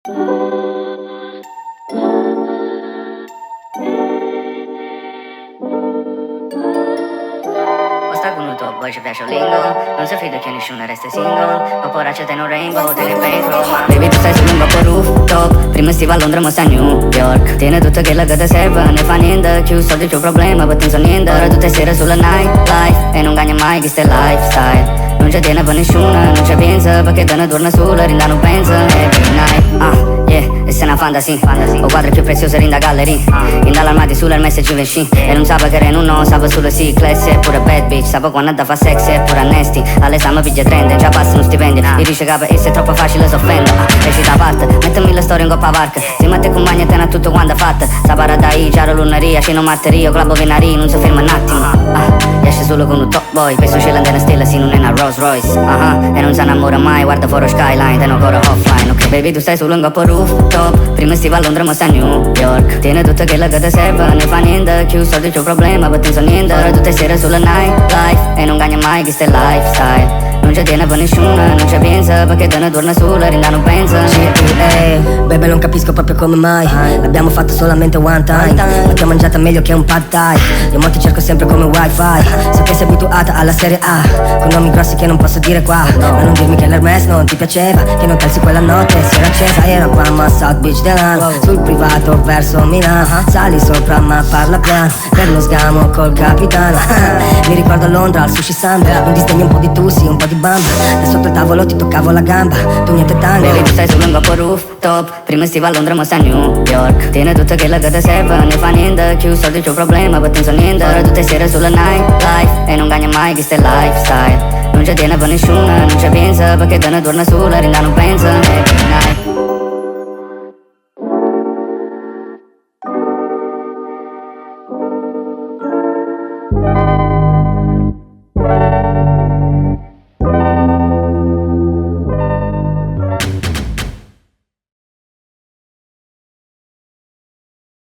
Sta con un top, poi ci piace lingo. Non si fida che nessuno resta single. Ho poraccia te un rainbow, te ne penso. Baby tu stai su un po' rooftop. Prima stiva a Londra, ma sta a New York. Tiene tutto quello che ti serve, ne fa niente. Chiuso soldi il tuo problema, ma non niente. Ora tutte sere sulla nightlife e non guagna mai questo è lifestyle. Non ci tiene per nessuno, non ci pensa, perché te ne torna sola, rinda non pensa. Every night, yeah, e se una fantasy. O quadri più preziosi rinda gallery. Inda l'armati sulla message venci. E non sa che re non sa solo sì, classe e pure bad bitch. Sa quando da fa sex e pure nasty. All'esame piglia trend, già passano stipendi. E dice che e se è troppo facile s'offende. E ci da parte, mettimi la storia in coppa park. Se mette compagni e te ne tutto quanto fatta. Sa paradai, giaro lunaria, sceno marteria, club venari, non si ferma un attimo. Esce solo con un top boy, questo ce l'anda una stella, sì non è una Rolls Royce. E non si innamora mai, guarda fuori skyline, te ne ancora offline. Ok baby tu stai solo in coppa rooftop. Prima stiva a Londra ma sta a New York. Tiene tutto quello che ti serve, ne fa niente. Chiuso soldi il tuo problema, ma non niente. Ora tutte sere sulla nightlife e non guagna mai questo è lifestyle. Non ci tiene per nessuno, non ci pensa, perché te ne torna sola, rinda non pensa. Baby non capisco proprio come mai l'abbiamo fatto solamente one time, ma ti ho mangiata meglio che un pad thai. Io mo ti cerco sempre come wifi. So che sei abituata alla serie A, con nomi grossi che non posso dire qua. Ma non dirmi che l'Hermes non ti piaceva, che non calzi quella notte si era accesa. Eravamo a South Beach Delano, sul privato verso Milano. Sali sopra ma parla piano, per lo sgamo col capitano. Mi ricordo a Londra al sushi samba, un disdegno un po' di tussi, un po' di bamba. Da sotto il tavolo ti toccavo la gamba, tu niente tango. Baby tu stai su lungo po' rooftop. Prima stiva a Londra ma sta a New York. Tiene tutto quello che ti serve, ne fa niente. Chiuso soldi il tuo problema, ma non niente. Ora tutte sere sulla nightlife e non guagna mai questo è lifestyle. Non ci tiene per nessuno, non ci pensa, perché te ne torna sola, rinda non pensa. Every night